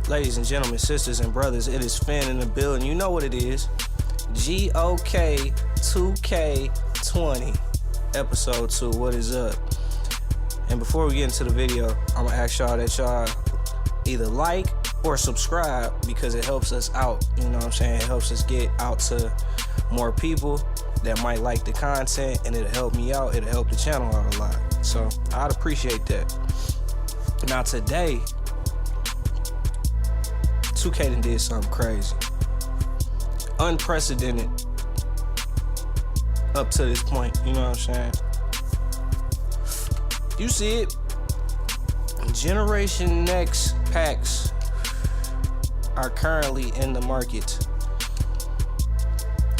Ladies and gentlemen, sisters and brothers, it is Finn in the building. You know what it is. GOK2K20, episode 2. What is up? And before we get into the video, I'm gonna ask y'all that y'all either like or subscribe because it helps us out. You know what I'm saying? It helps us get out to more people that might like the content, and it'll help me out. It'll help the channel out a lot. So I'd appreciate that. Now today, 2K done did something crazy. Unprecedented up to this point, you know what I'm saying? You see it. Generation Next packs are currently in the market,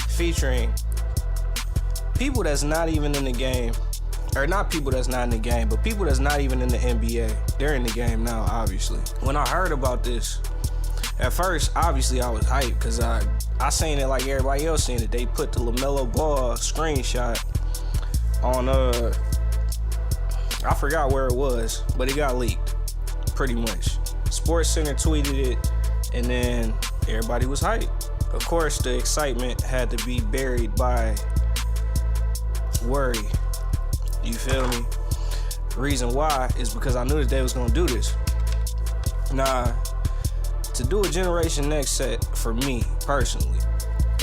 featuring people that's not even in the game. Or not people that's not in the game, but people that's not even in the NBA. They're in the game now, obviously. When I heard about this, at first, obviously I was hyped because I seen it like everybody else seen it. They put the Lamelo ball screenshot on I forgot where it was, but it got leaked, pretty much. Sports Center tweeted it, and then everybody was hyped. Of course, the excitement had to be buried by worry. You feel me? The reason why is because I knew that they was gonna do this. Nah, to do a Generation Next set for me personally,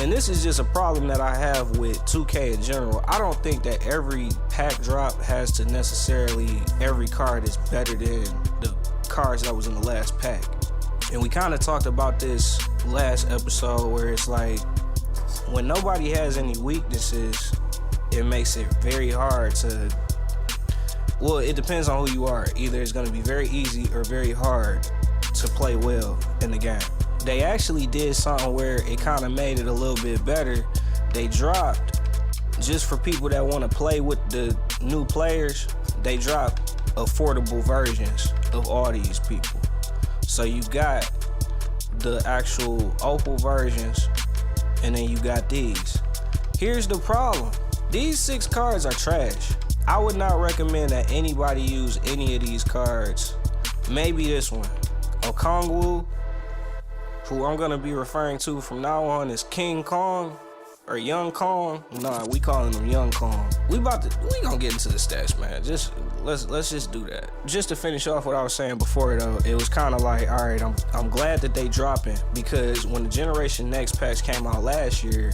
and this is just a problem that I have with 2K in general. I don't think that every pack drop has to necessarily, every card is better than the cards that was in the last pack. And we kind of talked about this last episode where it's like, when nobody has any weaknesses, it makes it very hard to, well, it depends on who you are. Either it's going to be very easy or very hard to play well in the game. They actually did something where it kind of made it a little bit better. They dropped, just for people that want to play with the new players, they dropped affordable versions of all these people. So you got the actual Opal versions, and then you got these. Here's the problem. These 6 cards are trash. I would not recommend that anybody use any of these cards. Maybe this one. Okongwu, who I'm gonna be referring to from now on as King Kong or Young Kong. Nah, we calling him Young Kong. We gonna get into the stats, man. Let's just do that. Just to finish off what I was saying before though, it was kind of like, all right, I'm glad that they dropping, because when the Generation Next packs came out last year,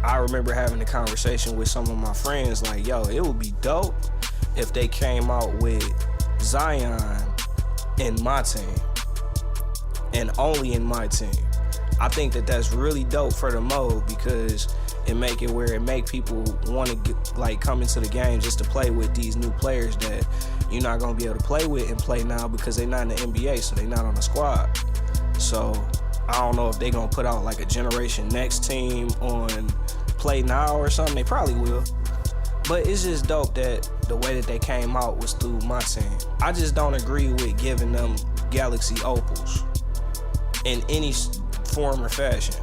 I remember having a conversation with some of my friends like, yo, it would be dope if they came out with Zion in MyTeam, and only in MyTeam. I think that that's really dope for the mode, because it make it where it make people want to get, like, come into the game just to play with these new players that you're not gonna be able to play with and play now because they're not in the NBA, so they're not on the squad. So I don't know if they gonna put out like a Generation Next team on Play Now or something. They probably will. But it's just dope that the way that they came out was through MyTeam. I just don't agree with giving them Galaxy Opals in any form or fashion.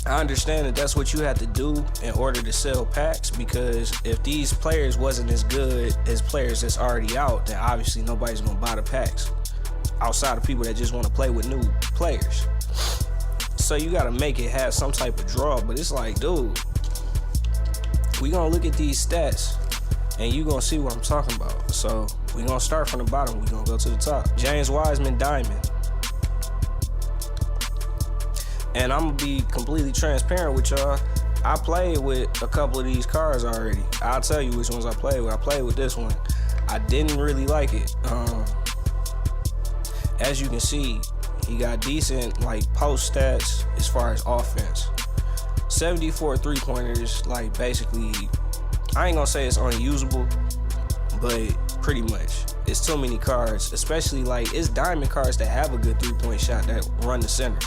I understand that that's what you have to do in order to sell packs, because if these players wasn't as good as players that's already out, then obviously nobody's gonna buy the packs outside of people that just want to play with new players. So you gotta make it have some type of draw, but it's like, dude, we gonna look at these stats and you gonna see what I'm talking about. So we gonna start from the bottom, we gonna go to the top. James Wiseman Diamond. And I'm gonna be completely transparent with y'all. I played with a couple of these cards already. I'll tell you which ones I played with. I played with this one. I didn't really like it. As you can see, he got decent like post stats as far as offense. 74 3-pointers, like basically, I ain't gonna say it's unusable, but pretty much. It's too many cards, especially like it's diamond cards that have a good 3-point shot that run the center.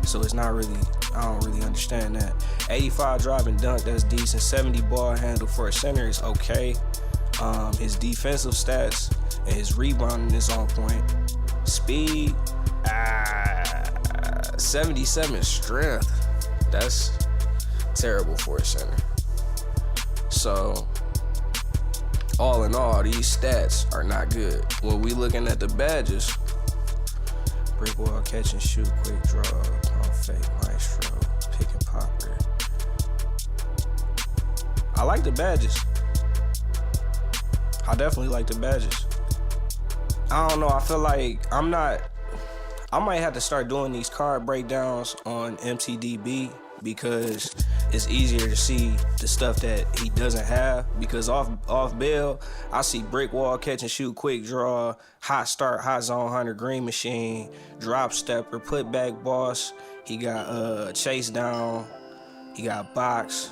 So it's not really, I don't really understand that. 85 drive and dunk, that's decent. 70 ball handle for a center is okay. His defensive stats and his rebounding is on point. Speed, 77 strength. That's terrible for a center. So all in all, these stats are not good. When we looking at the badges, brick wall, catch and shoot, quick draw, pump fake, maestro, pick and popper. I like the badges. I definitely like the badges. I don't know, I feel like I might have to start doing these card breakdowns on MTDB because it's easier to see the stuff that he doesn't have. Because off bail, I see brick wall, catch and shoot, quick draw, hot start, hot zone hunter, green machine, drop stepper, put back boss. He got chase down. He got box.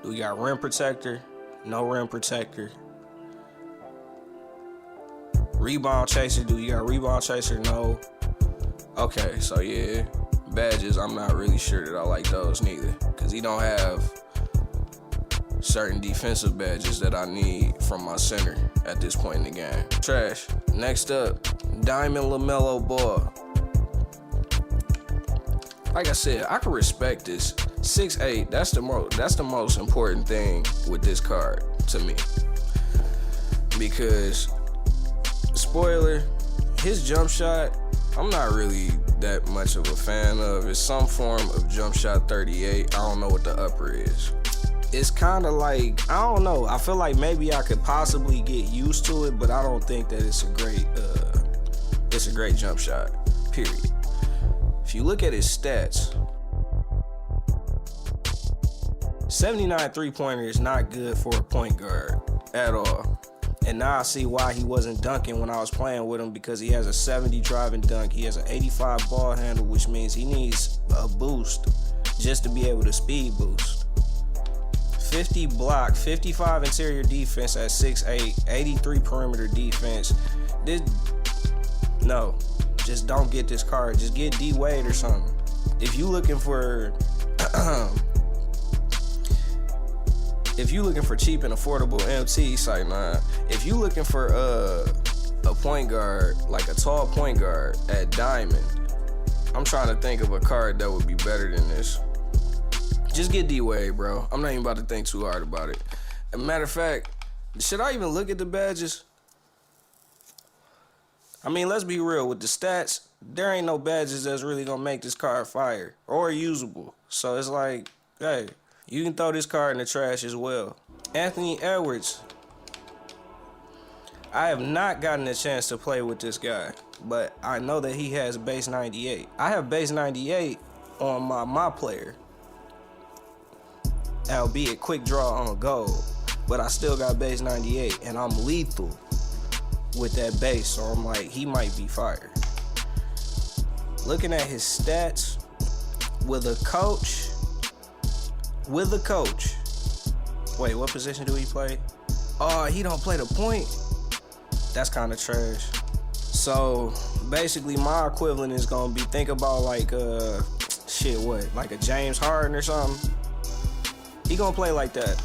We got rim protector, no rim protector. Rebound chaser, do you got rebound chaser? No. Okay, so yeah, badges, I'm not really sure that I like those neither, because he don't have certain defensive badges that I need from my center at this point in the game. Trash. Next up, Diamond Lamelo ball. Like I said, I can respect this. 6'8", that's the most important thing with this card to me. Because, spoiler, his jump shot, I'm not really that much of a fan of. It's some form of jump shot 38. I don't know what the upper is. It's kind of like, I don't know. I feel like maybe I could possibly get used to it, but I don't think that it's a great jump shot, period. If you look at his stats, 79 three-pointer is not good for a point guard at all. And now I see why he wasn't dunking when I was playing with him, because he has a 70 drive and dunk. He has an 85 ball handle, which means he needs a boost just to be able to speed boost. 50 block, 55 interior defense at 6'8", 83 perimeter defense. No, just don't get this card. Just get D Wade or something. If you looking for cheap and affordable MT, site 9. If you looking for a point guard, like a tall point guard at Diamond, I'm trying to think of a card that would be better than this. Just get D Wade, bro. I'm not even about to think too hard about it. As a matter of fact, should I even look at the badges? I mean, let's be real. With the stats, there ain't no badges that's really gonna make this card fire or usable. So it's like, hey, you can throw this card in the trash as well. Anthony Edwards. I have not gotten a chance to play with this guy, but I know that he has base 98. I have base 98 on my player, albeit quick draw on gold, but I still got base 98, and I'm lethal with that base, so I'm like, he might be fire. Looking at his stats with a coach. Wait, what position do he play? Oh, he don't play the point? That's kind of trash. So basically my equivalent is gonna be, think about like like a James Harden or something. He gonna play like that,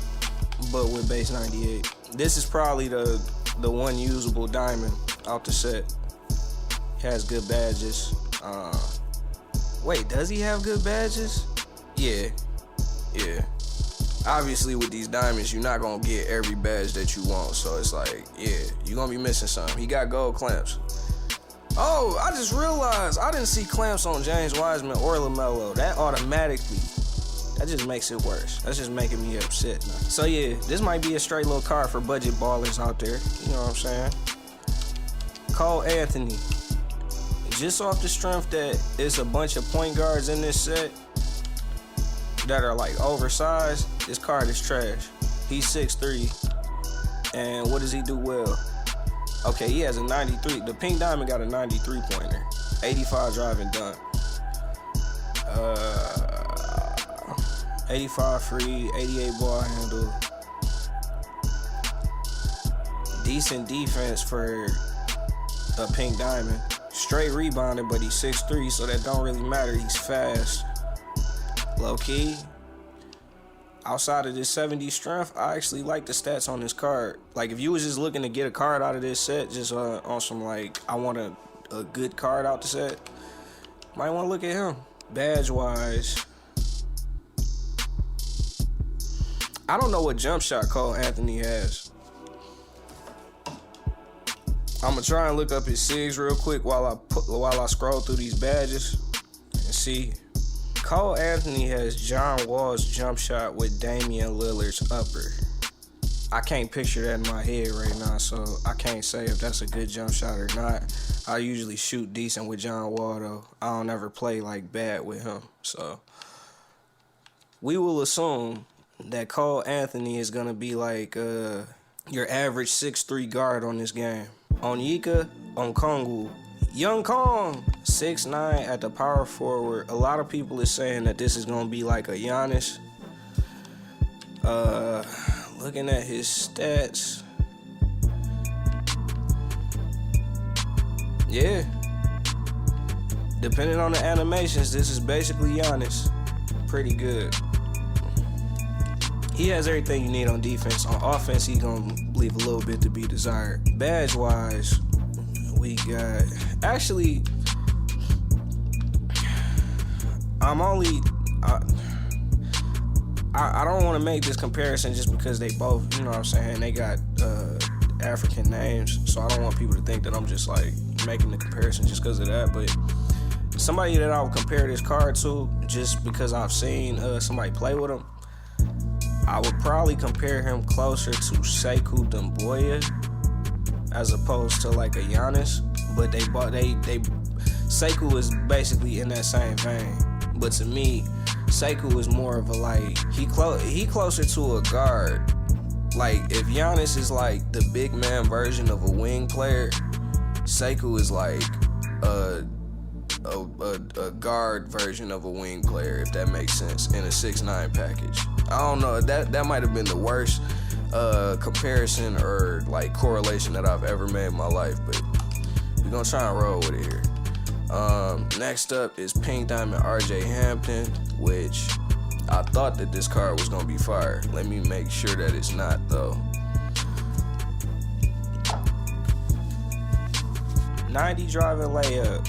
but with base 98. This is probably the one usable diamond out the set. He has good badges. Wait, does he have good badges? Yeah. Obviously with these diamonds, you're not gonna get every badge that you want, so it's like, yeah, you're gonna be missing something. He got gold clamps. Oh, I just realized I didn't see clamps on James Wiseman or Lamelo. That just makes it worse. That's just making me upset now. So yeah, this might be a straight little card for budget ballers out there. You know what I'm saying? Cole Anthony. Just off the strength that it's a bunch of point guards in this set that are like oversized, this card is trash. He's 6'3", and what does he do well? Okay, he has a 93. The pink diamond got a 93 pointer, 85 drive and dunk, 85 free, 88 ball handle. Decent defense for a pink diamond. Straight rebounding, but he's 6'3", so that don't really matter. He's fast. Low key, outside of this 70 strength, I actually like the stats on this card. Like, if you was just looking to get a card out of this set, just on some like, I want a good card out the set, might want to look at him. Badge wise, I don't know what jump shot Cole Anthony has. I'm gonna try and look up his SIGs real quick while I scroll through these badges and see. Cole Anthony has John Wall's jump shot with Damian Lillard's upper. I can't picture that in my head right now, so I can't say if that's a good jump shot or not. I usually shoot decent with John Wall, though. I don't ever play like bad with him. So we will assume that Cole Anthony is gonna be like your average 6'3" guard on this game. Onyeka Okongwu, Young Kong, 6'9" at the power forward. A lot of people is saying that this is gonna be like a Giannis. Looking at his stats, yeah. Depending on the animations, this is basically Giannis. Pretty good. He has everything you need on defense. On offense, he's gonna leave a little bit to be desired. Badge-wise, we got... Actually, I'm only... I don't want to make this comparison just because they both, you know what I'm saying, they got African names, so I don't want people to think that I'm just like making the comparison just because of that. But somebody that I would compare this card to, just because I've seen somebody play with him, I would probably compare him closer to Sekou Doumbouya as opposed to like a Giannis. But Sekou is basically in that same vein. But to me, Sekou is more of a like, he closer to a guard. Like if Giannis is like the big man version of a wing player, Sekou is like a guard version of a wing player, if that makes sense, in a 6'9" package. I don't know, that might have been the worst comparison or like correlation that I've ever made in my life, but we're gonna try and roll with it here. Next up is Pink Diamond RJ Hampton, which I thought that this card was gonna be fire. Let me make sure that it's not though. 90 driving layup,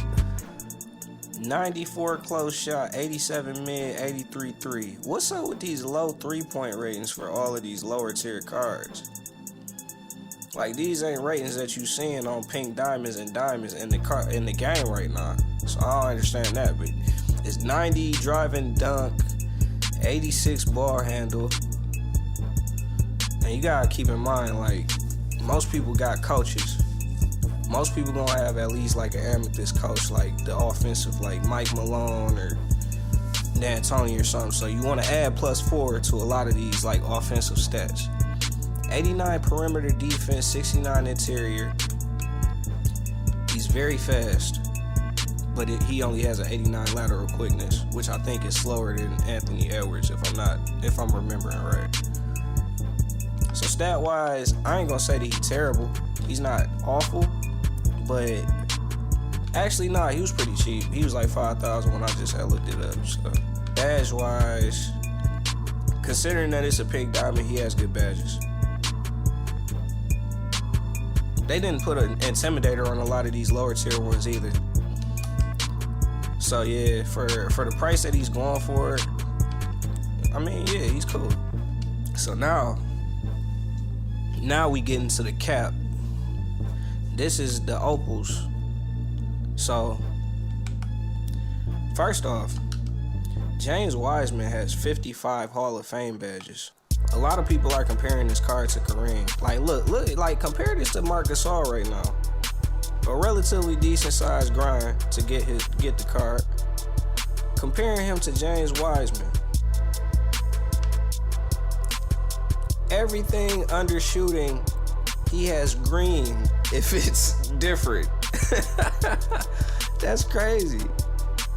94 close shot, 87 mid, 83 3. What's up with these low 3-point ratings for all of these lower tier cards? Like, these ain't ratings that you seeing on pink diamonds and diamonds in the game right now. So I don't understand that, but it's 90 driving dunk, 86 ball handle. And you gotta keep in mind, like, most people got coaches. Most people gonna have at least like an amethyst coach, like the offensive, like Mike Malone or D'Antoni or something. So you wanna add +4 to a lot of these like offensive stats. 89 perimeter defense, 69 interior. He's very fast, but he only has an 89 lateral quickness, which I think is slower than Anthony Edwards, if I'm remembering right. So stat wise, I ain't gonna say that he's terrible. He's not awful, but actually nah, he was pretty cheap. He was like 5,000 when I just had looked it up. So badge wise, considering that it's a pink diamond, he has good badges. They didn't put an intimidator on a lot of these lower tier ones either. So yeah, for the price that he's going for, I mean, yeah, he's cool. So now we get into the cap. This is the Opals. So first off, James Wiseman has 55 Hall of Fame badges. A lot of people are comparing this card to Kareem. Like, look, like, compare this to Marc Gasol right now. A relatively decent sized grind to get the card. Comparing him to James Wiseman. Everything under shooting, he has green if it's different. That's crazy.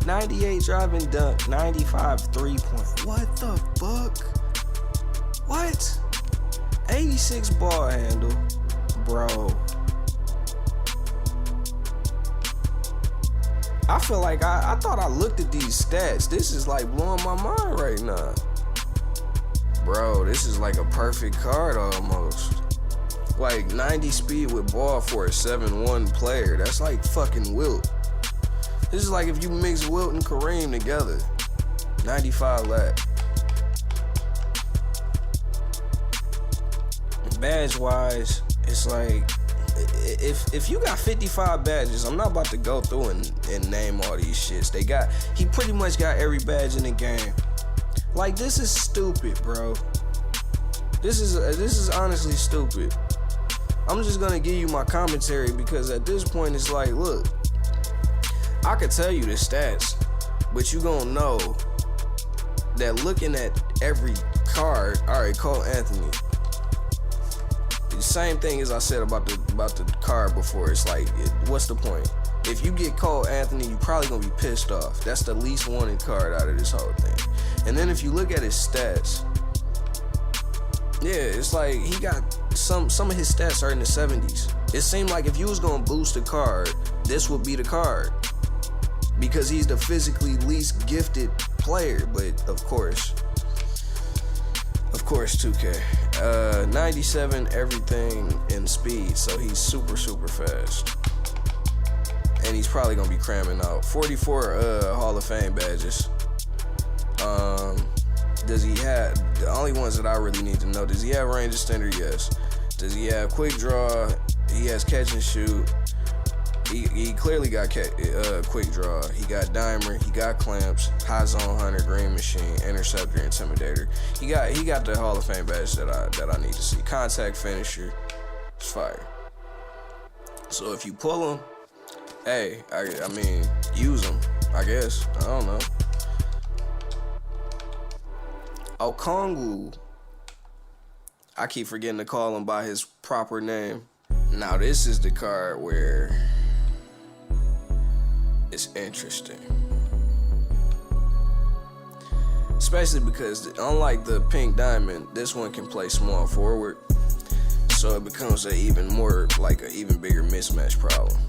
98 driving dunk, 95 3-point. What the fuck? What? 86 ball handle, bro. I feel like I thought I looked at these stats. This is like blowing my mind right now. Bro, this is like a perfect card almost. Like 90 speed with ball for a 7-1 player. That's like fucking Wilt. This is like if you mix Wilt and Kareem together. 95 lap. Badge wise, it's like if you got 55 badges, I'm not about to go through and name all these shits. He pretty much got every badge in the game. Like, this is stupid, bro. This is honestly stupid. I'm just gonna give you my commentary because at this point it's like, look, I could tell you the stats, but you gonna know that looking at every card. All right, Cole Anthony. The same thing as I said about the card before. It's like, what's the point? If you get Cole Anthony, you probably gonna be pissed off. That's the least wanted card out of this whole thing. And then if you look at his stats, yeah, it's like he got some of his stats are in the 70s. It seemed like if you was gonna boost a card, this would be the card because he's the physically least gifted player. But of course 2K 97 everything in speed, so he's super fast, and he's probably gonna be cramming out 44 Hall of Fame badges. Does he have the only ones that I really need to know? Does he have range extender? Yes. Does he have quick draw? He has catch and shoot. He clearly got quick draw. He got dimer. He got clamps. High zone hunter, green machine, interceptor, intimidator. He got the Hall of Fame badge that I need to see. Contact finisher. It's fire. So if you pull him, hey, I mean, use him. I guess. I don't know. Okongwu. I keep forgetting to call him by his proper name. Now this is the card where it's interesting. Especially because unlike the pink diamond, this one can play small forward. So it becomes an even bigger mismatch problem.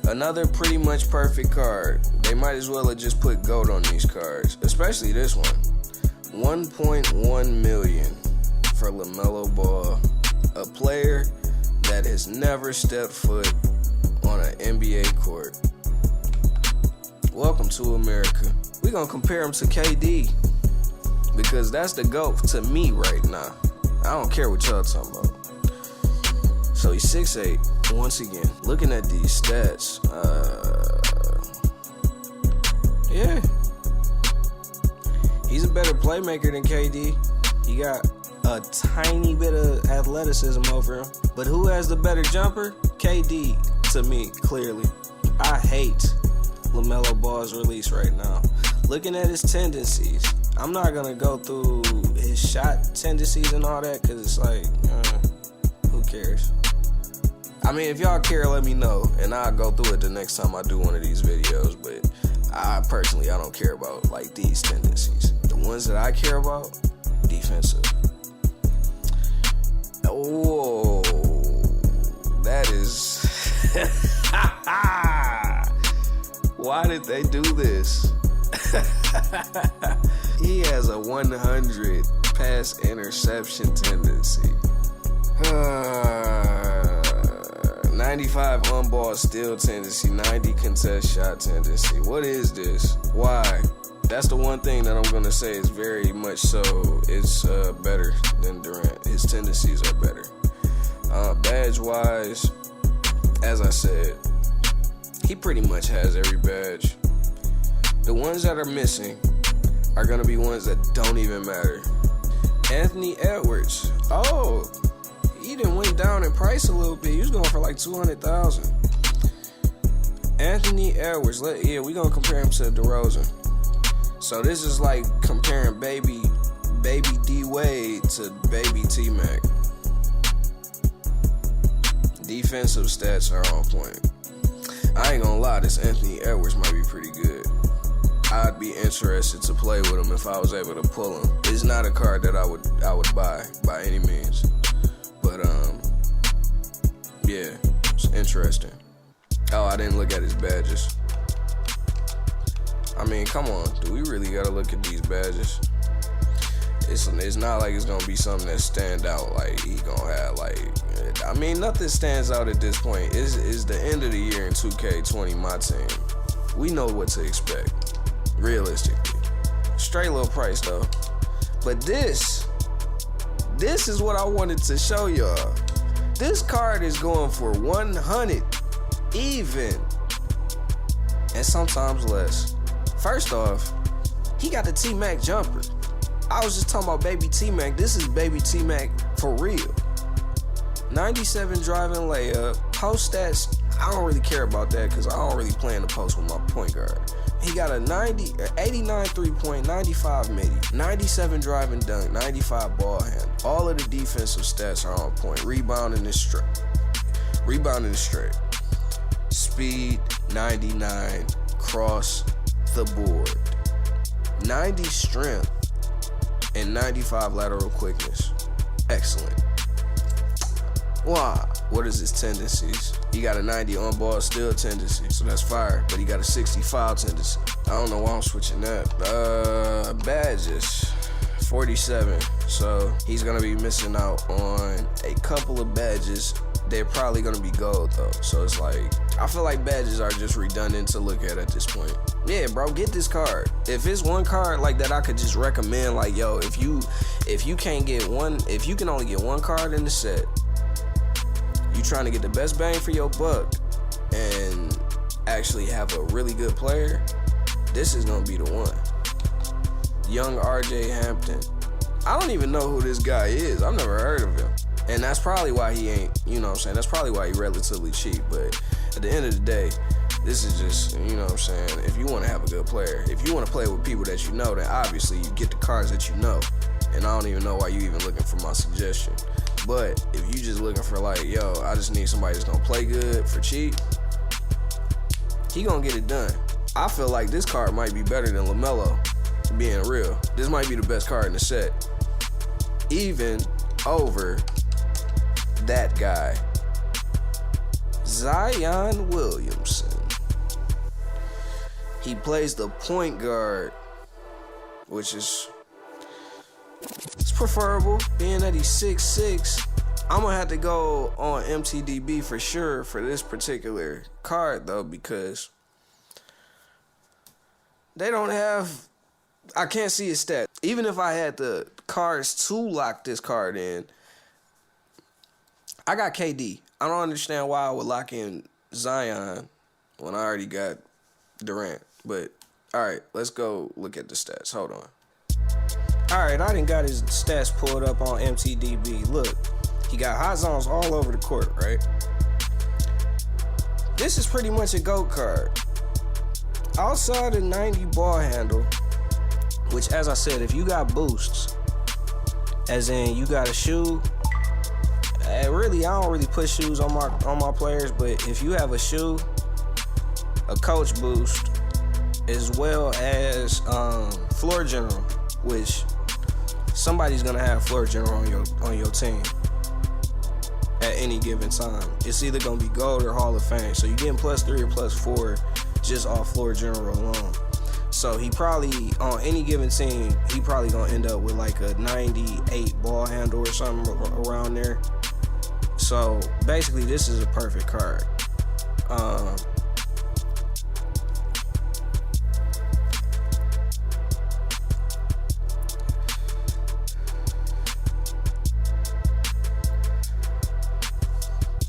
Another pretty much perfect card. They might as well have just put GOAT on these cards. Especially this one. 1.1 million for Lamelo Ball, a player that has never stepped foot on an NBA court. Welcome to America. We're gonna compare him to KD because that's the GOAT to me right now. I don't care what y'all talking about. So he's 6'8". Once again, looking at these stats, yeah. He's a better playmaker than KD. He got a tiny bit of athleticism over him. But who has the better jumper? KD, to me, clearly. I hate Lamelo Ball's release right now. Looking at his tendencies, I'm not going to go through his shot tendencies and all that because it's like, who cares? I mean, if y'all care, let me know, and I'll go through it the next time I do one of these videos. But I don't care about like these tendencies. The ones that I care about, defensive. Oh, that is. Why did they do this? He has a 100 pass interception tendency. 95 on-ball steal tendency, 90 contest shot tendency. What is this? Why? That's the one thing that I'm going to say is very much so. It's better than Durant. His tendencies are better. Badge-wise, as I said, he pretty much has every badge. The ones that are missing are going to be ones that don't even matter. Anthony Edwards. Oh, he done went down in price a little bit. He was going for like $200,000. Anthony Edwards. We're going to compare him to DeRozan. So this is like comparing baby D-Wade to baby T-Mac. Defensive stats are on point. I ain't gonna lie, this Anthony Edwards might be pretty good. I'd be interested to play with him if I was able to pull him. It's not a card that I would buy by any means. But yeah, it's interesting. Oh, I didn't look at his badges. I mean, come on, do we really gotta look at these badges? It's not like it's gonna be something that stand out. Like he gonna have I mean, nothing stands out at this point. It's the end of the year in 2K20, MyTeam. We know what to expect, realistically. Straight little price though. But this is what I wanted to show y'all. This card is going for 100 even, and sometimes less. First off, he got the T-Mac jumper. I was just talking about baby T-Mac. This is baby T-Mac for real. 97 driving layup. Post stats, I don't really care about that because I don't really play in the post with my point guard. He got a 89 3-point, 95 midi, 97 driving dunk, 95 ball handle. All of the defensive stats are on point. Rebounding is straight. Speed, 99, cross the board. 90 strength, and 95 lateral quickness. Excellent. Wow. What is his tendencies? He got a 90 on-ball steal tendency, so that's fire. But he got a 60 foul tendency. I don't know why I'm switching that. Badges, 47. So he's gonna be missing out on a couple of badges. They're probably gonna be gold though. So it's like, I feel like badges are just redundant to look at this point. Yeah, bro, get this card. If it's one card like that I could just recommend, like, yo, if you can't get one, if you can only get one card in the set, you trying to get the best bang for your buck and actually have a really good player, this is gonna be the one. Young RJ Hampton. I don't even know who this guy is. I've never heard of him. And that's probably why he ain't, you know what I'm saying? That's probably why he's relatively cheap. But at the end of the day, this is just, you know what I'm saying? If you want to have a good player, if you want to play with people that you know, then obviously you get the cards that you know. And I don't even know why you even looking for my suggestion. But if you just looking for like, yo, I just need somebody that's gonna play good for cheap, he gonna get it done. I feel like this card might be better than Lamelo, being real. This might be the best card in the set. Even over that guy, Zion Williamson. He plays the point guard, which is, it's preferable, being that he's 6'6". I'm gonna have to go on MTDB for sure for this particular card though, because they don't have, I can't see his stats. Even if I had the cards to lock this card in, I got KD. I don't understand why I would lock in Zion when I already got Durant. But, all right, let's go look at the stats. Hold on. All right, I done got his stats pulled up on MTDB. Look, he got hot zones all over the court, right? This is pretty much a GOAT card. Outside of 90 ball handle, which, as I said, if you got boosts, as in you got a shoe, really, I don't really put shoes on my players, but if you have a shoe, a coach boost, as well as floor general, which somebody's gonna have floor general on your team at any given time. It's either gonna be gold or Hall of Fame. So you're getting +3 or +4 just off floor general alone. So he probably, on any given team, he probably gonna end up with like a 98 ball handle or something around there. So basically, this is a perfect card.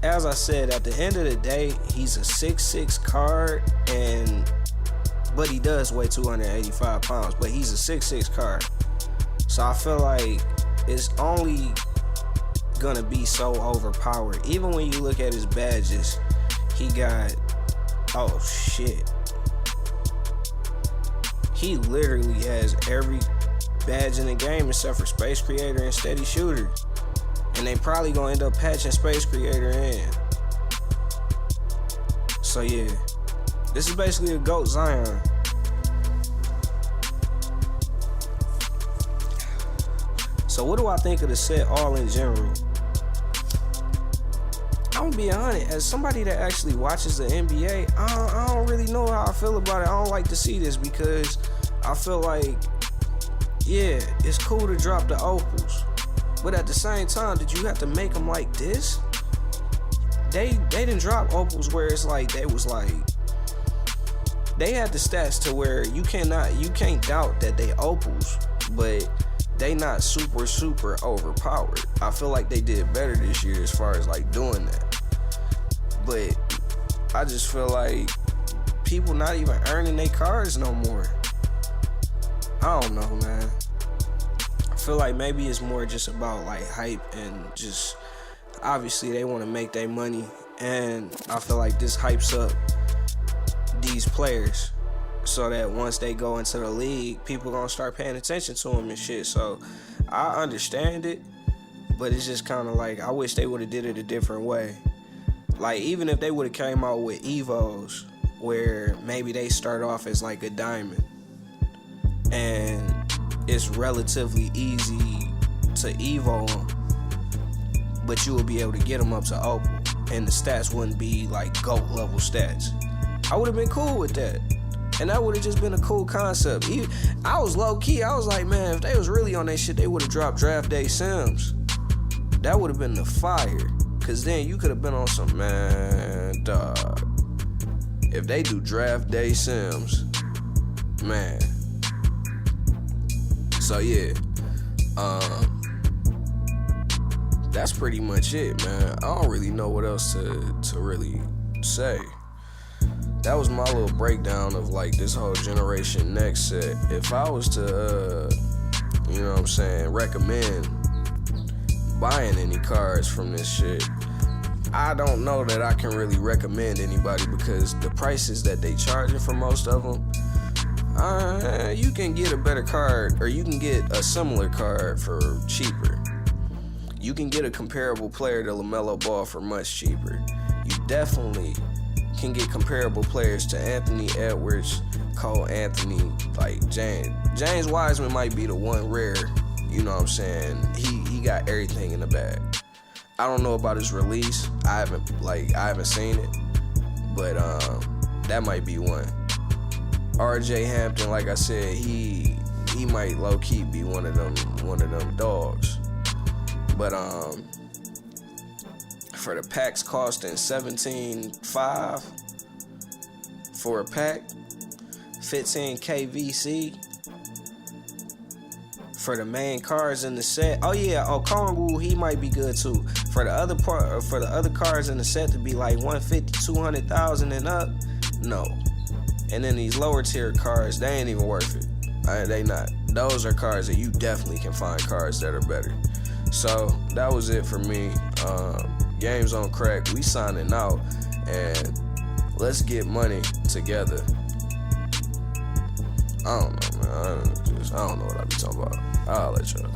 As I said, at the end of the day, he's a 6'6" card, but he does weigh 285 pounds, but he's a 6'6" card. So I feel like it's only gonna be so overpowered. Even when you look at his badges, he got, oh shit, he literally has every badge in the game except for Space Creator and Steady Shooter, and they probably gonna end up patching Space Creator in. So yeah, this is basically a GOAT Zion. So what do I think of the set all in general? I'm gonna be honest, as somebody that actually watches the NBA, I don't really know how I feel about it. I don't like to see this because I feel like, yeah, it's cool to drop the Opals, but at the same time, did you have to make them like this? They didn't drop Opals where it's like, they was like, they had the stats to where you can't doubt that they Opals, but they not super overpowered. I feel like they did better this year as far as like doing that. But I just feel like people not even earning their cards no more. I don't know, man. I feel like maybe it's more just about like hype and just obviously they want to make their money, and I feel like this hypes up these players so that once they go into the league, people gonna start paying attention to them and shit. So I understand it, but it's just kind of like I wish they would have did it a different way. Like even if they would have came out with Evos where maybe they start off as like a diamond and it's relatively easy to Evo them, but you will be able to get them up to Opal and the stats wouldn't be like GOAT level stats. I would have been cool with that. And that would have just been a cool concept. I was low key. I was like, man, if they was really on that shit, they would have dropped draft day Sims. That would have been the fire. Cause then you could have been on some, man, dog. If they do draft day Sims, man. So yeah, that's pretty much it, man. I don't really know what else to really say. That was my little breakdown of like this whole Generation Next set. If I was to, you know what I'm saying, recommend buying any cards from this shit, I don't know that I can really recommend anybody because the prices that they charging for most of them, you can get a better card or you can get a similar card for cheaper. You can get a comparable player to Lamelo Ball for much cheaper. You definitely can get comparable players to Anthony Edwards, Cole Anthony, like James Wiseman might be the one rare, you know what I'm saying? He got everything in the bag. I don't know about his release. I haven't seen it, but that might be one. RJ Hampton, like I said, he might low key be one of them dogs. But for the packs costing $17.5 for a pack, 15K VC for the main cards in the set. Oh yeah, Okongwu, he might be good too. For the other cards in the set to be like 150, 200,000 and up, no. And then these lower tier cards, they ain't even worth it. They not. Those are cards that you definitely can find cards that are better. So that was it for me. Games on Krack, we signing out, and let's get money together. I don't know, man. I don't know what I be talking about. I'll let y'all.